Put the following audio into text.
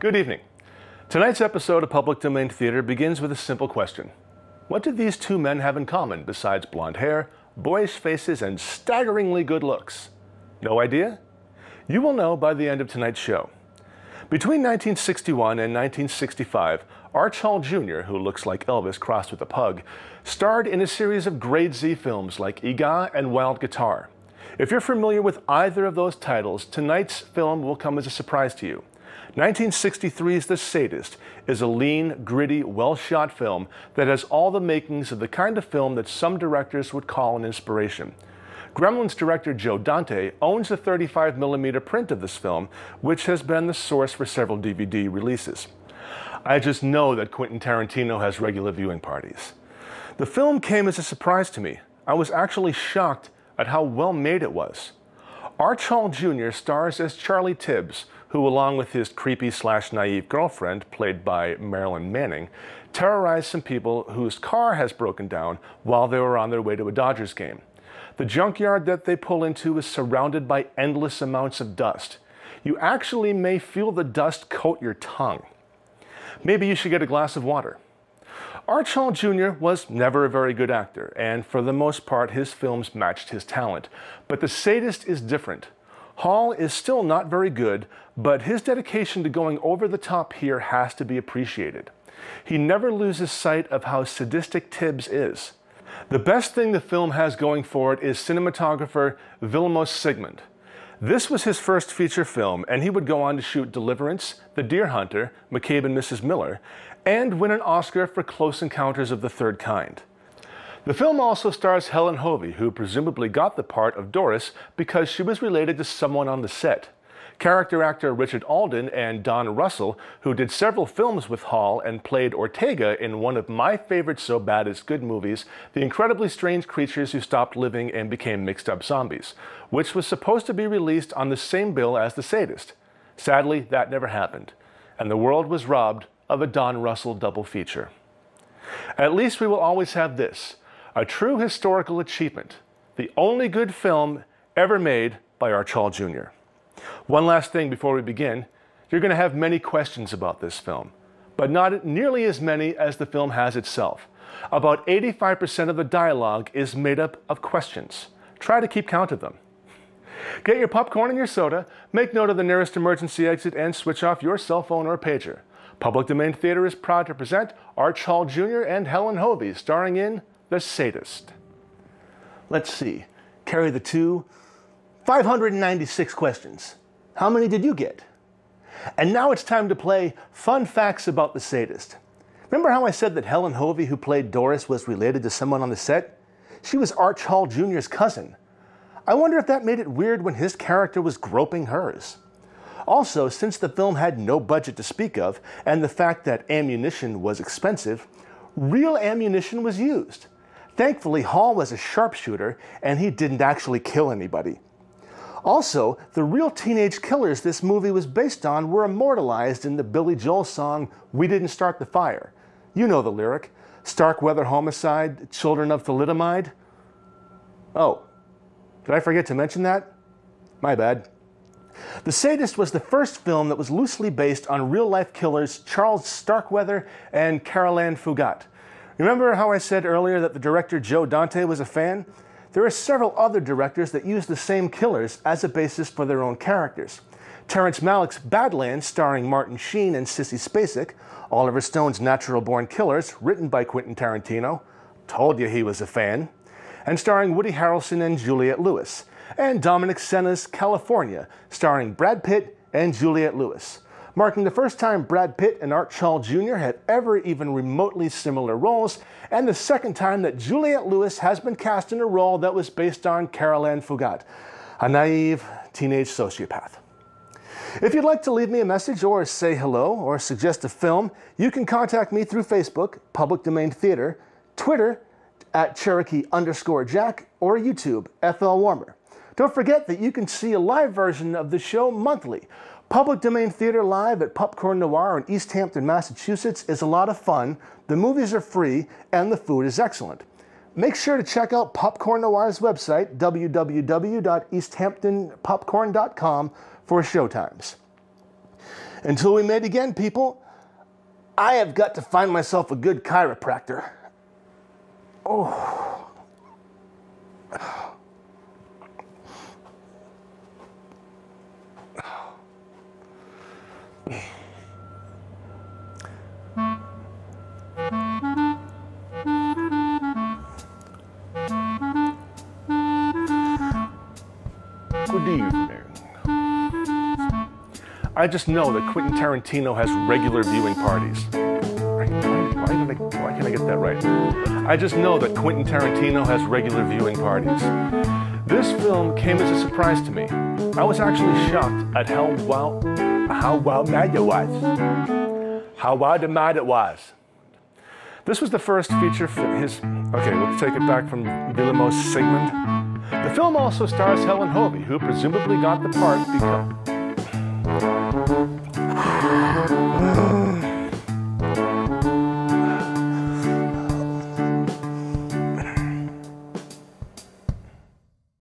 Good evening. Tonight's episode of Public Domain Theater begins with a simple question. What do these two men have in common besides blonde hair, boyish faces, and staggeringly good looks? No idea? You will know by the end of tonight's show. Between 1961 and 1965, Arch Hall Jr., who looks like Elvis crossed with a pug, starred in a series of grade Z films like Ega and Wild Guitar. If you're familiar with either of those titles, tonight's film will come as a surprise to you. 1963's The Sadist is a lean, gritty, well-shot film that has all the makings of the kind of film that some directors would call an inspiration. Gremlins director Joe Dante owns a 35mm print of this film, which has been the source for several DVD releases. I just know that Quentin Tarantino has regular viewing parties. The film came as a surprise to me. I was actually shocked at how well made it was. Arch Hall Jr. stars as Charlie Tibbs, who, along with his creepy/naive girlfriend, played by Marilyn Manning, terrorized some people whose car has broken down while they were on their way to a Dodgers game. The junkyard that they pull into is surrounded by endless amounts of dust. You actually may feel the dust coat your tongue. Maybe you should get a glass of water. Arch Hall Jr. was never a very good actor, and for the most part his films matched his talent. But The Sadist is different. Hall is still not very good, but his dedication to going over the top here has to be appreciated. He never loses sight of how sadistic Tibbs is. The best thing the film has going for it is cinematographer Vilmos Zsigmond. This was his first feature film, and he would go on to shoot Deliverance, The Deer Hunter, McCabe and Mrs. Miller, and win an Oscar for Close Encounters of the Third Kind. The film also stars Helen Hovey, who presumably got the part of Doris because she was related to someone on the set. Character actor Richard Alden and Don Russell, who did several films with Hall and played Ortega in one of my favorite So Bad It's Good movies, The Incredibly Strange Creatures Who Stopped Living and Became Mixed Up Zombies, which was supposed to be released on the same bill as The Sadist. Sadly, that never happened, and the world was robbed of a Don Russell double feature. At least we will always have this, a true historical achievement, the only good film ever made by Arch Hall Jr. One last thing before we begin, you're going to have many questions about this film, but not nearly as many as the film has itself. About 85% of the dialogue is made up of questions. Try to keep count of them. Get your popcorn and your soda, make note of the nearest emergency exit, and switch off your cell phone or pager. Public Domain Theater is proud to present Arch Hall Jr. and Helen Hovey, starring in The Sadist. Let's see. Carry the 2. 596 questions. How many did you get? And now it's time to play Fun Facts About The Sadist. Remember how I said that Helen Hovey, who played Doris, was related to someone on the set? She was Arch Hall Jr.'s cousin. I wonder if that made it weird when his character was groping hers. Also, since the film had no budget to speak of, and the fact that ammunition was expensive, real ammunition was used. Thankfully, Hall was a sharpshooter, and he didn't actually kill anybody. Also, the real teenage killers this movie was based on were immortalized in the Billy Joel song, We Didn't Start the Fire. You know the lyric, Starkweather homicide, children of thalidomide. Oh, did I forget to mention that? My bad. The Sadist was the first film that was loosely based on real-life killers Charles Starkweather and Carole Ann Fougat. Remember how I said earlier that the director Joe Dante was a fan? There are several other directors that use the same killers as a basis for their own characters. Terrence Malick's Badlands, starring Martin Sheen and Sissy Spacek, Oliver Stone's Natural Born Killers, written by Quentin Tarantino, told you he was a fan, and starring Woody Harrelson and Juliette Lewis, and Dominic Senna's California, starring Brad Pitt and Juliette Lewis, marking the first time Brad Pitt and Art Shaw Jr. had ever even remotely similar roles, and the second time that Juliette Lewis has been cast in a role that was based on Carole Ann Fougat, a naive teenage sociopath. If you'd like to leave me a message or say hello or suggest a film, you can contact me through Facebook, Public Domain Theater, Twitter at Cherokee_Jack, or YouTube, FL Warmer. Don't forget that you can see a live version of the show monthly. Public Domain Theater Live at Popcorn Noir in East Hampton, Massachusetts is a lot of fun, the movies are free, and the food is excellent. Make sure to check out Popcorn Noir's website, www.easthamptonpopcorn.com, for showtimes. Until we meet again, people, I have got to find myself a good chiropractor. Oh. Good evening. I just know that Quentin Tarantino has regular viewing parties. Why can't I get that right? I just know that Quentin Tarantino has regular viewing parties. This film came as a surprise to me. I was actually shocked at how mad it was. How mad it was. This was the first feature okay, we'll take it back from Vilmos Sigmund. The film also stars Helen Hovey, who presumably got the part because